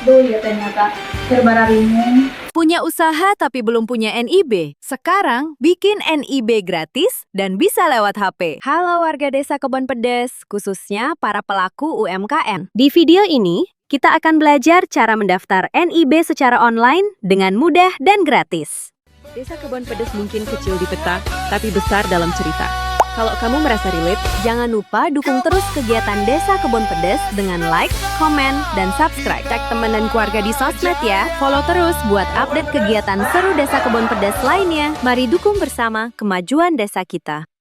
Duh ya ternyata serba rimu. Punya usaha tapi belum punya NIB? Sekarang bikin NIB gratis dan bisa lewat HP. Halo warga Desa Kebon Pedes, khususnya para pelaku UMKM. Di video ini, kita akan belajar cara mendaftar NIB secara online dengan mudah dan gratis. Desa Kebon Pedes mungkin kecil di peta, tapi besar dalam cerita. Kalau kamu merasa relate, jangan lupa dukung terus kegiatan Desa Kebon Pedes dengan like, komen, dan subscribe. Tag teman dan keluarga di sosmed ya. Follow terus buat update kegiatan seru Desa Kebon Pedes lainnya. Mari dukung bersama kemajuan desa kita.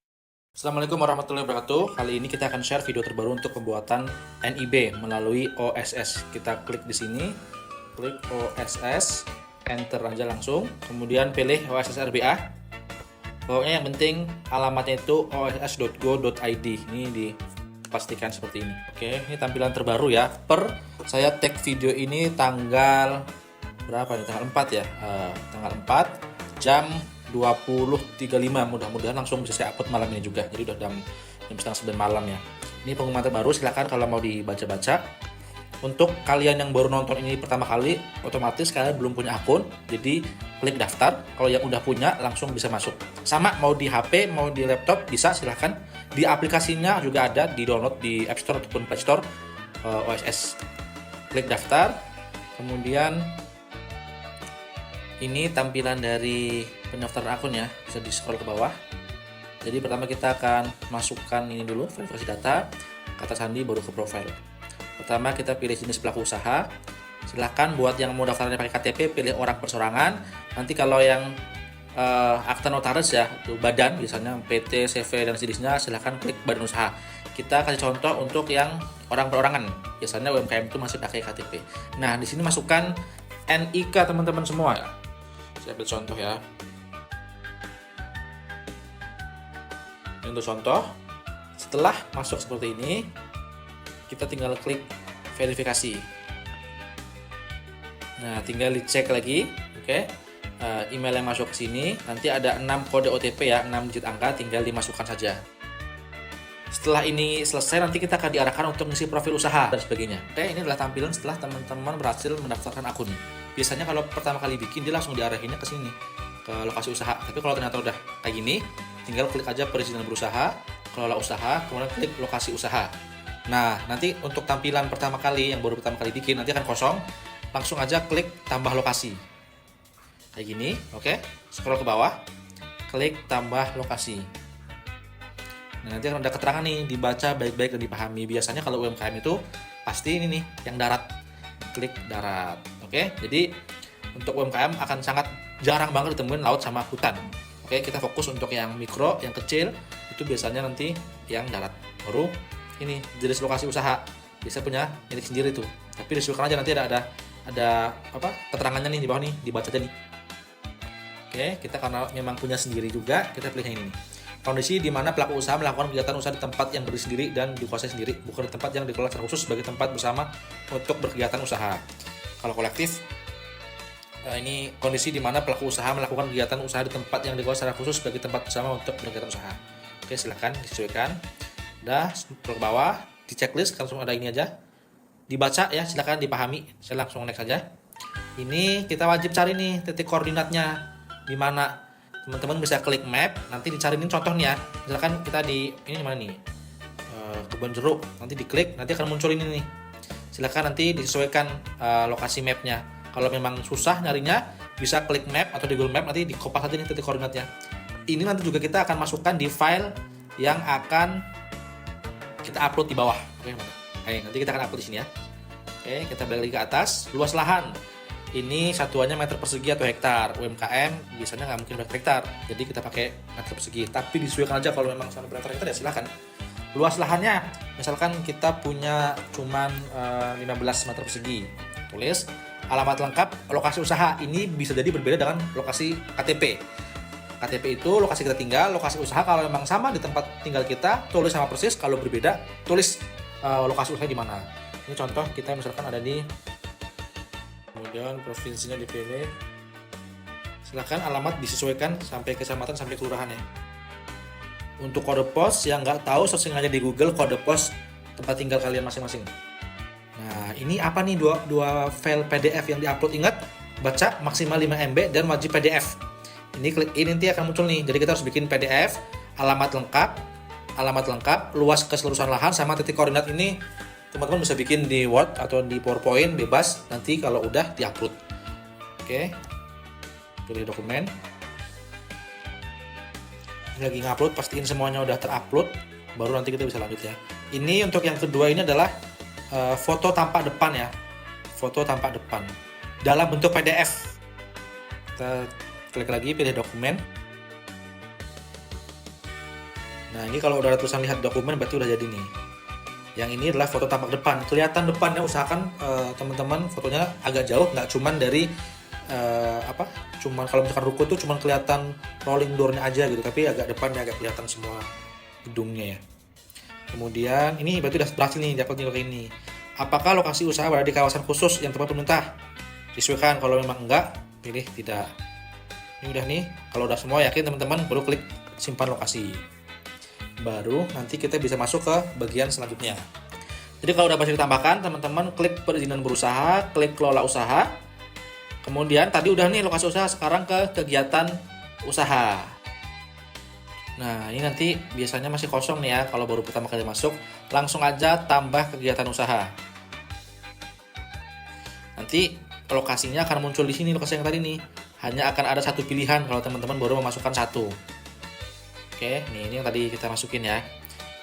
Assalamualaikum warahmatullahi wabarakatuh. Kali ini kita akan share video terbaru untuk pembuatan NIB melalui OSS. Kita klik di sini, klik OSS, enter aja langsung. Kemudian pilih OSS RBA. Pokoknya yang penting alamatnya itu oss.go.id. Ini dipastikan seperti ini. Oke, ini tampilan terbaru ya. Saya tag video ini tanggal berapa nih? Tanggal 4 ya. Tanggal 4 jam 20.35. Mudah-mudahan langsung bisa saya upload malam ini juga. Jadi udah jam setengah 9 malam ya. Ini pengumuman terbaru, silahkan kalau mau dibaca-baca. Untuk kalian yang baru nonton ini pertama kali, otomatis kalian belum punya akun, jadi klik daftar. Kalau yang udah punya, langsung bisa masuk. Sama, mau di HP, mau di laptop, bisa silahkan. Di aplikasinya juga ada, di download di App Store ataupun Play Store OSS. Klik daftar, kemudian ini tampilan dari pendaftaran akun ya, bisa di scroll ke bawah. Jadi pertama kita akan masukkan ini dulu, verifikasi data, kata sandi, baru ke profile. Pertama kita pilih jenis pelaku usaha. Silahkan buat yang mau daftarnya pakai KTP, pilih orang persorangan. Nanti kalau yang akta notaris ya, badan, misalnya PT, CV dan sejenisnya, silahkan klik badan usaha. Kita kasih contoh untuk yang orang perorangan. Biasanya UMKM itu masih pakai KTP. Nah di sini masukkan NIK teman-teman semua. Saya ambil contoh ya. Ini untuk contoh. Setelah masuk seperti ini, kita tinggal klik verifikasi. Nah, tinggal dicek lagi, oke. Email yang masuk ke sini, nanti ada 6 kode OTP ya, 6 digit angka, tinggal dimasukkan saja. Setelah ini selesai, nanti kita akan diarahkan untuk mengisi profil usaha dan sebagainya. Oke, ini adalah tampilan setelah teman-teman berhasil mendaftarkan akun. Biasanya kalau pertama kali bikin, dia langsung diarahinnya ke sini, ke lokasi usaha. Tapi kalau ternyata udah kayak gini, tinggal klik aja perizinan berusaha, kelola usaha, kemudian klik lokasi usaha. Nah, nanti untuk tampilan pertama kali, yang baru pertama kali bikin, nanti akan kosong. Langsung aja klik tambah lokasi. Kayak gini, oke. Scroll ke bawah, klik tambah lokasi. Nah, nanti akan ada keterangan nih, dibaca baik-baik dan dipahami. Biasanya kalau UMKM itu pasti ini nih, yang darat. Klik darat, oke. Jadi, untuk UMKM akan sangat jarang banget ditemuin laut sama hutan. Oke, kita fokus untuk yang mikro, yang kecil, itu biasanya nanti yang darat. Baru ini jenis lokasi usaha bisa punya milik sendiri tuh, tapi disesuaikan aja, nanti ada apa keterangannya nih di bawah nih, dibaca aja nih. Oke, kita karena memang punya sendiri juga, kita pilih yang ini nih. Kondisi di mana pelaku usaha melakukan kegiatan usaha di tempat yang berdiri sendiri dan dikuasai sendiri, bukan di tempat yang dikelola secara khusus sebagai tempat bersama untuk berkegiatan usaha. Kalau kolektif, ini kondisi di mana pelaku usaha melakukan kegiatan usaha di tempat yang dikelola secara khusus sebagai tempat bersama untuk berkegiatan usaha. Oke, silakan disesuaikan. Udah, scroll ke bawah, di checklist langsung ada ini aja. Dibaca ya, silakan dipahami. Saya langsung next aja. Ini kita wajib cari nih titik koordinatnya di mana. Teman-teman bisa klik map, nanti dicari ini contoh nih ya. Misalkan kita di ini mana nih? Kebun jeruk. Nanti diklik, nanti akan muncul ini nih. Silakan nanti disesuaikan lokasi mapnya. Kalau memang susah nyarinya, bisa klik map atau di Google Map, nanti dikopas aja nih titik koordinatnya. Ini nanti juga kita akan masukkan di file yang akan kita upload di bawah. Oke, nanti kita akan upload di sini ya. Oke, kita balik lagi ke atas. Luas lahan. Ini satuannya meter persegi atau hektar. UMKM biasanya nggak mungkin hektar, jadi kita pakai meter persegi. Tapi disesuaikan aja, kalau memang sampai berapa hektar ya silahkan. Luas lahannya, misalkan kita punya cuman 15 meter persegi. Tulis alamat lengkap lokasi usaha. Ini bisa jadi berbeda dengan lokasi KTP. KTP itu lokasi kita tinggal, lokasi usaha kalau memang sama di tempat tinggal kita, tulis sama persis. Kalau berbeda, tulis lokasi usaha di mana. Ini contoh kita misalkan ada di, kemudian provinsinya dipilih. Silahkan alamat disesuaikan sampai kecamatan sampai kelurahan ya. Untuk kode pos yang nggak tahu, searching aja di Google kode pos tempat tinggal kalian masing-masing. Nah, ini apa nih dua file PDF yang diupload. Ingat, baca maksimal 5 MB dan wajib PDF. Ini klik ini nanti akan muncul nih. Jadi kita harus bikin PDF, alamat lengkap, luas keseluruhan lahan sama titik koordinat. Ini teman-teman bisa bikin di Word atau di PowerPoint bebas nanti kalau udah diupload. Oke. Pilih dokumen. Lagi ngupload, pastiin semuanya udah terupload, baru nanti kita bisa lanjut ya. Ini untuk yang kedua ini adalah foto tampak depan ya, foto tampak depan dalam bentuk PDF. Kita klik lagi, pilih dokumen. Nah ini kalau udah ada tulisan lihat dokumen berarti udah jadi nih. Yang ini adalah foto tampak depan, kelihatan depannya. Usahakan teman-teman fotonya agak jauh, nggak cuman dari cuman kalau misalkan ruko tuh cuman kelihatan rolling door-nya aja gitu, tapi agak depannya agak kelihatan semua gedungnya ya. Kemudian ini berarti udah berhasil nih dapat nilai ini. Apakah lokasi usaha berada di kawasan khusus yang tepat pemerintah? Disesuaikan. Kalau memang enggak, pilih tidak. Ini udah nih. Kalau udah semua yakin teman-teman, baru klik simpan lokasi. Baru nanti kita bisa masuk ke bagian selanjutnya. Jadi kalau udah berhasil ditambahkan, teman-teman klik perizinan berusaha, klik kelola usaha. Kemudian tadi udah nih lokasi usaha, sekarang ke kegiatan usaha. Nah ini nanti biasanya masih kosong nih ya, kalau baru pertama kali masuk, langsung aja tambah kegiatan usaha. Nanti lokasinya akan muncul di sini, lokasi yang tadi nih. Hanya akan ada satu pilihan kalau teman-teman baru memasukkan satu. Oke, nih ini yang tadi kita masukin ya.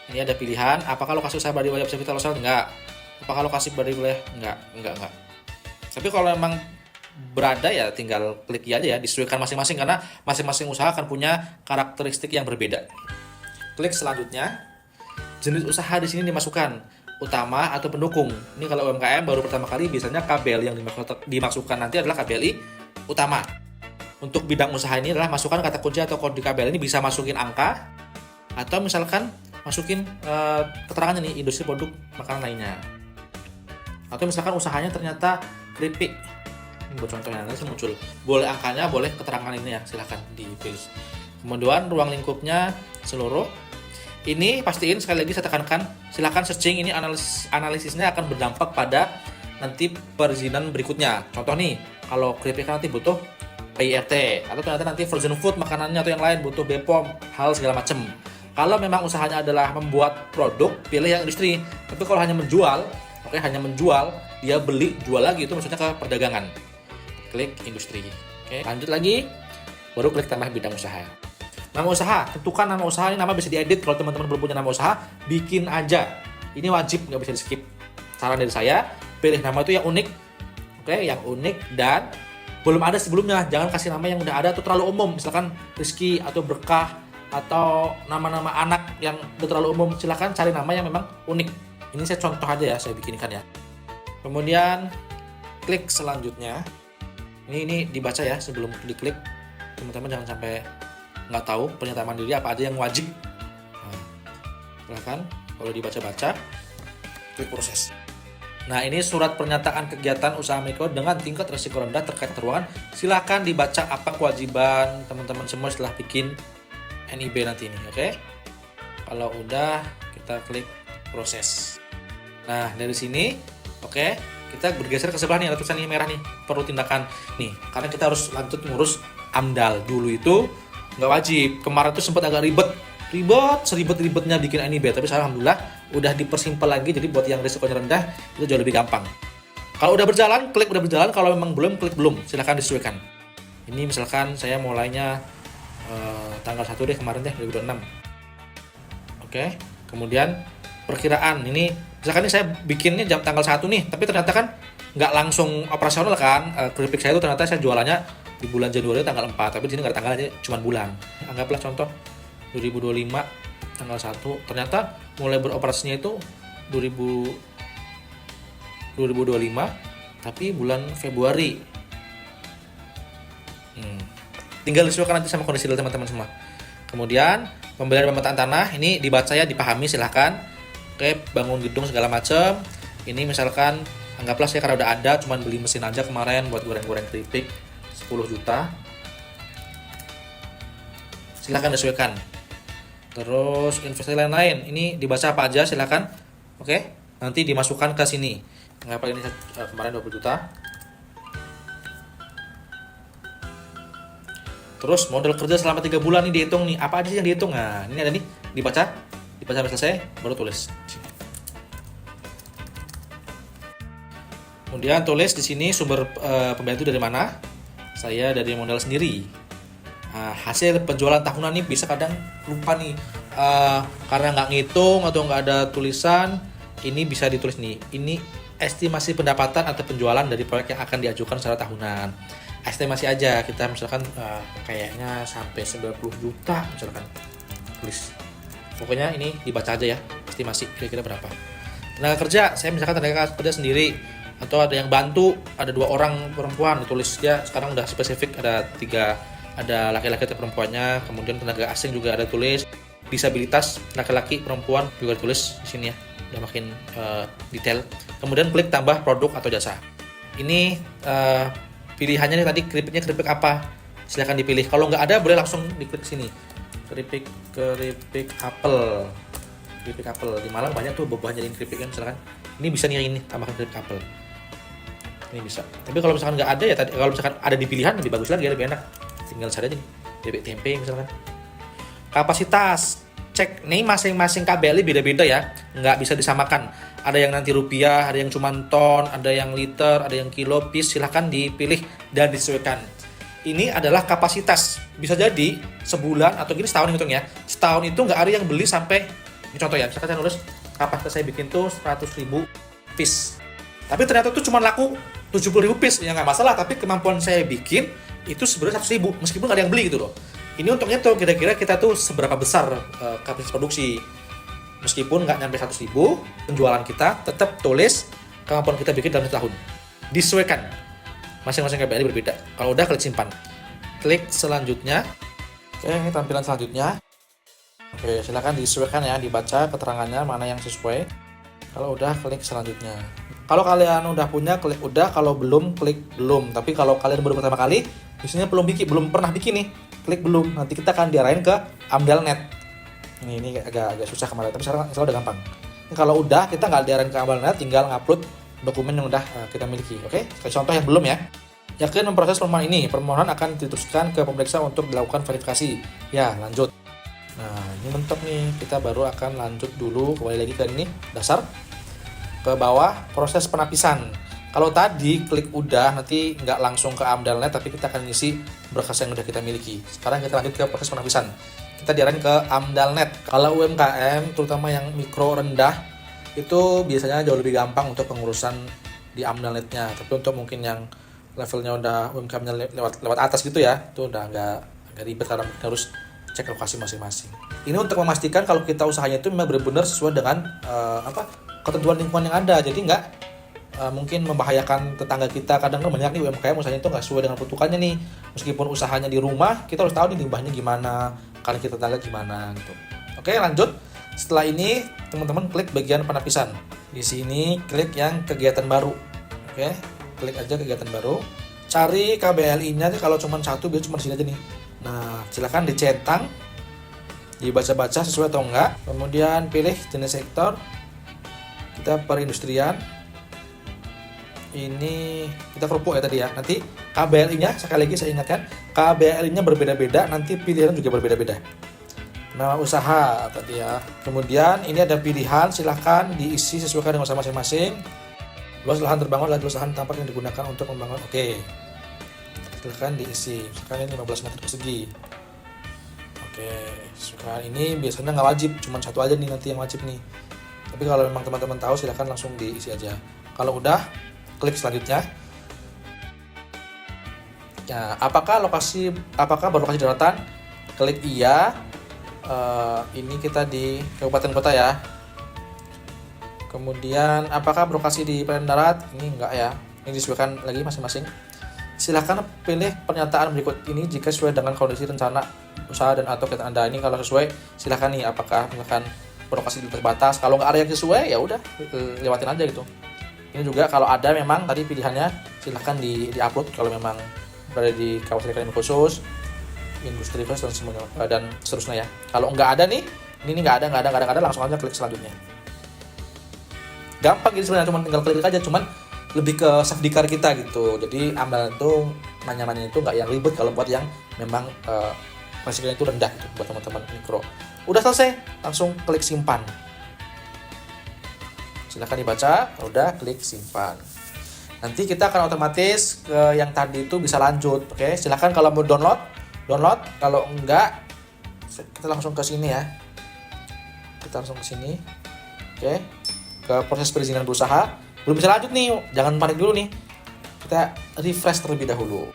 Ini ada pilihan, apakah lokasi usaha berada di wilayah vital lokal? Enggak. Apakah lokasi berada di wilayah? Enggak. Tapi kalau memang berada ya tinggal klik aja ya, disesuaikan masing-masing karena masing-masing usaha akan punya karakteristik yang berbeda. Klik selanjutnya, jenis usaha di sini dimasukkan utama atau pendukung. Ini kalau UMKM baru pertama kali biasanya KBLI yang dimaksudkan nanti adalah KBLI utama. Untuk bidang usaha ini adalah masukkan kata kunci atau kode KBLI, ini bisa masukin angka atau misalkan masukin keterangannya nih, industri produk makanan lainnya. Atau misalkan usahanya ternyata keripik. Ini buat contohnya nanti muncul. Boleh angkanya, boleh keterangan ini ya, silahkan dipilih. Kemudian ruang lingkupnya seluruh. Ini pastiin sekali lagi saya tekankan, silahkan searching, ini analisisnya akan berdampak pada nanti perizinan berikutnya. Contoh nih, kalau keripik nanti butuh PIRT, atau ternyata nanti frozen food makanannya atau yang lain butuh BPOM, hal segala macam. Kalau memang usahanya adalah membuat produk, pilih yang industri. Tapi kalau hanya menjual, hanya menjual, dia beli, jual lagi, itu maksudnya ke perdagangan. Klik industri. Oke, lanjut lagi, baru klik tambah bidang usaha. Nama usaha, tentukan nama usaha. Ini nama bisa diedit. Kalau teman-teman belum punya nama usaha, bikin aja. Ini wajib, nggak bisa di skip. Saran dari saya, pilih nama itu yang unik. Oke, yang unik dan belum ada sebelumnya. Jangan kasih nama yang udah ada atau terlalu umum. Misalkan Rizky atau Berkah atau nama-nama anak yang udah terlalu umum. Silahkan cari nama yang memang unik. Ini saya contoh aja ya, saya bikinkan ya. Kemudian klik selanjutnya. Ini dibaca ya sebelum diklik. Teman-teman jangan sampai nggak tahu pernyataan mandiri apa aja yang wajib. Nah, silahkan kalau dibaca-baca, klik proses. Nah ini surat pernyataan kegiatan usaha mikro dengan tingkat risiko rendah terkait keuangan. Silahkan dibaca apa kewajiban teman-teman semua setelah bikin NIB nanti ini, oke? Kalau udah kita klik proses. Nah dari sini, oke, kita bergeser ke sebelah nih, ada tulisan ini merah nih, perlu tindakan nih, karena kita harus lanjut ngurus AMDAL. Dulu itu nggak wajib, kemarin tuh sempat agak ribet, seribet-ribetnya bikin NIB, tapi sekarang alhamdulillah udah dipersimpel lagi, jadi buat yang risikonya rendah itu jauh lebih gampang. Kalau udah berjalan, klik udah berjalan, kalau memang belum, klik belum, silahkan disesuaikan. Ini misalkan saya mulainya tanggal 1 deh kemarin deh, 2026. Oke, kemudian perkiraan, ini misalkan ini saya bikinnya tanggal 1 nih, tapi ternyata kan nggak langsung operasional kan, keripik saya itu ternyata saya jualannya di bulan Januari tanggal 4, tapi di sini nggak ada tanggalnya, cuma bulan. Anggaplah contoh 2025 tanggal 1, ternyata mulai beroperasinya itu 2025 tapi bulan Februari. Tinggal disesuaikan nanti sama kondisi real teman-teman semua. Kemudian pembelian dan pemetaan tanah, ini dibaca ya, dipahami silahkan. Oke, bangun gedung segala macam. Ini misalkan anggaplah saya karena udah ada, cuman beli mesin aja kemarin buat goreng-goreng keripik 10 juta. Silahkan disesuaikan. Terus investasi lain-lain, ini dibaca apa aja silahkan. Oke, nanti dimasukkan ke sini. Ngapa ini kemarin 20 juta. Terus modal kerja selama 3 bulan nih dihitung nih. Apa aja sih yang dihitung? Nah, ini ada nih, dibaca sampai selesai, baru tulis. Kemudian tulis di sini sumber pembantu dari mana? Saya dari modal sendiri. Hasil penjualan tahunan nih bisa kadang lupa nih, karena nggak ngitung atau nggak ada tulisan. Ini bisa ditulis nih. Ini estimasi pendapatan atau penjualan dari proyek yang akan diajukan secara tahunan. Estimasi aja, kita misalkan kayaknya sampai 90 juta misalkan, tulis. Pokoknya ini dibaca aja ya, estimasi kira-kira berapa. Tenaga kerja, saya misalkan tenaga kerja sendiri, atau ada yang bantu, ada 2 orang perempuan, ditulis ya. Sekarang udah spesifik, ada 3, ada laki-laki atau perempuannya. Kemudian tenaga asing juga ada tulis, disabilitas laki-laki perempuan juga tulis di sini ya, udah makin detail. Kemudian klik tambah produk atau jasa. Ini pilihannya nih tadi, keripik apa, silahkan dipilih. Kalau nggak ada boleh langsung diklik sini, keripik apel. Di Malang banyak tuh buah jadi keripik kan, misalkan ini bisa nih, ini tambahkan keripik apel, ini bisa. Tapi kalau misalkan nggak ada ya tadi, kalau misalkan ada di pilihan lebih bagus lagi ya, lebih enak, tinggal cari aja nih bebek tempe misalkan. Kapasitas, cek nih masing-masing KBLI beda-beda ya, nggak bisa disamakan. Ada yang nanti rupiah, ada yang cuma ton, ada yang liter, ada yang kilo, piece, silahkan dipilih dan disesuaikan. Ini adalah kapasitas, bisa jadi sebulan atau gini setahun hitung ya. Setahun itu nggak ada yang beli sampai, ini contoh ya, misalkan saya nulis kapasitas saya bikin tuh 100.000 piece. Tapi ternyata tuh cuma laku 70.000 piece, ya nggak masalah, tapi kemampuan saya bikin itu sebenarnya 100.000, meskipun nggak ada yang beli gitu loh. Ini untuknya tuh kira-kira kita tuh seberapa besar kapasitas produksi. Meskipun nggak nyampe 100.000 penjualan kita, tetap tulis kemampuan kita bikin dalam 1 tahun. Disesuaikan. Masing-masing KBLI berbeda. Kalau udah, klik simpan. Klik selanjutnya. Oke, ini tampilan selanjutnya. Oke, silakan disesuaikan ya, dibaca keterangannya mana yang sesuai. Kalau udah, klik selanjutnya. Kalau kalian udah punya, klik udah. Kalau belum, klik belum. Tapi kalau kalian baru pertama kali, biasanya belum pernah bikin nih, klik belum. Nanti kita akan diarahin ke AMDALNet. Ini agak susah kemarin, tapi sekarang udah gampang. Ini kalau udah, kita nggak diarahin ke AMDALNet, tinggal ngupload dokumen yang udah kita miliki. Oke, contoh yang belum ya. Yakin memproses permohonan ini. Permohonan akan diteruskan ke pemeriksa untuk dilakukan verifikasi. Ya, lanjut. Nah, ini mentok nih. Kita baru akan lanjut dulu. Kembali lagi ke ini, dasar. Ke bawah, proses penapisan. Kalau tadi klik udah, nanti nggak langsung ke AMDALNet, tapi kita akan ngisi berkas yang udah kita miliki. Sekarang kita lanjut ke proses penapisan. Kita diarahin ke AMDALNet. Kalau UMKM, terutama yang mikro rendah, itu biasanya jauh lebih gampang untuk pengurusan di AMDALNet-nya. Tapi untuk mungkin yang levelnya udah UMKM-nya lewat atas gitu ya, itu udah nggak ribet, karena harus cek lokasi masing-masing. Ini untuk memastikan kalau kita usahanya itu memang benar-benar sesuai dengan ketentuan lingkungan yang ada. Jadi nggak mungkin membahayakan tetangga kita. Kadang kan banyak nih UMKM usahanya itu nggak sesuai dengan peruntukannya nih. Meskipun usahanya di rumah, kita harus tahu nih limbahnya gimana, kali kita tetangga gimana gitu. Oke, lanjut. Setelah ini teman-teman klik bagian penapisan. Di sini klik yang kegiatan baru. Oke, klik aja kegiatan baru. Cari KBLI-nya nih, kalau cuma satu biar cuma di sini aja nih. Nah, silakan dicentang, dibaca-baca sesuai atau enggak. Kemudian pilih jenis sektor. Kita perindustrian. Ini kita kerupuk ya tadi ya. Nanti KBLI-nya, sekali lagi saya ingatkan, KBLI-nya berbeda-beda, nanti pilihan juga berbeda-beda. Nama usaha tadi ya. Kemudian ini ada pilihan, silahkan diisi sesuaikan dengan usaha masing-masing. Luas lahan terbangun adalah luas lahan tampak yang digunakan untuk membangun. Oke. Silahkan diisi. Sekarang ini 15 meter persegi. Oke. Sekarang ini biasanya nggak wajib, cuma satu aja nih nanti yang wajib nih. Tapi kalau memang teman-teman tahu, silahkan langsung diisi aja. Kalau udah, klik selanjutnya. Ya, apakah berlokasi daratan? Klik iya. Ini kita di kabupaten kota ya. Kemudian apakah berlokasi di perairan darat? Ini enggak ya. Ini disesuaikan lagi masing-masing. Silakan pilih pernyataan berikut ini jika sesuai dengan kondisi rencana usaha dan atau kegiatan Anda. Ini kalau sesuai, silakan nih apakah misalkan berlokasi di terbatas. Kalau nggak ada yang sesuai, ya udah lewatin aja gitu. Ini juga kalau ada memang tadi pilihannya, silahkan di-upload kalau memang berada di kawasan ekonomi khusus, industri khusus dan seterusnya ya. Kalau nggak ada nih, ini nggak ada, langsung aja klik selanjutnya. Gampang gitu sebenarnya, cuma tinggal klik aja, cuman lebih ke safety car kita gitu. Jadi amalan itu nanya-nanya itu nggak yang ribet kalau buat yang memang resikonya itu rendah gitu, buat teman-teman mikro. Udah selesai, langsung klik simpan. Silahkan dibaca, udah klik simpan. Nanti kita akan otomatis ke yang tadi itu bisa lanjut. Oke, silahkan kalau mau download. Kalau enggak, kita langsung ke sini ya. Kita langsung ke sini. Oke, ke proses perizinan berusaha. Belum bisa lanjut nih, jangan panik dulu nih. Kita refresh terlebih dahulu.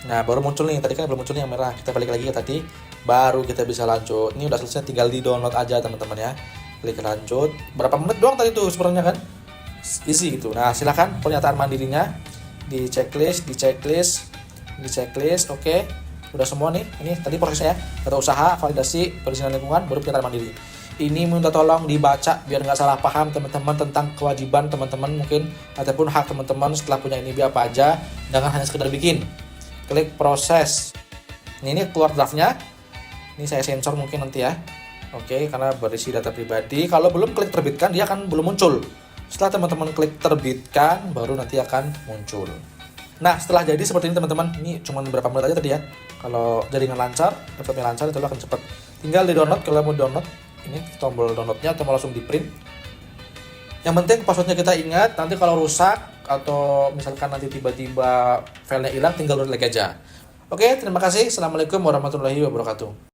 Nah, baru muncul nih, tadi kan belum muncul nih yang merah. Kita balik lagi ke tadi, baru kita bisa lanjut. Ini udah selesai, tinggal di download aja teman-teman ya. Klik lanjut. Berapa menit doang tadi tuh sebenarnya kan? Easy gitu. Nah, silakan pernyataan mandirinya di checklist. Oke. Udah semua nih. Ini tadi prosesnya ya. Data usaha, validasi, perizinan lingkungan, baru pernyataan mandiri. Ini minta tolong dibaca biar nggak salah paham teman-teman tentang kewajiban teman-teman mungkin ataupun hak teman-teman setelah punya NIB apa aja, jangan hanya sekedar bikin. Klik proses. Ini keluar draftnya. Ini saya sensor mungkin nanti ya. Oke, karena berisi data pribadi. Kalau belum klik terbitkan, dia akan belum muncul. Setelah teman-teman klik terbitkan, baru nanti akan muncul. Nah, setelah jadi seperti ini teman-teman. Ini cuma beberapa menit aja tadi ya. Kalau jaringan lancar, laptopnya lancar, itu akan cepat. Tinggal di download kalau mau download. Ini tombol downloadnya atau mau langsung di print. Yang penting passwordnya kita ingat. Nanti kalau rusak atau misalkan nanti tiba-tiba filenya hilang, tinggal download lagi aja. Oke, terima kasih. Assalamualaikum warahmatullahi wabarakatuh.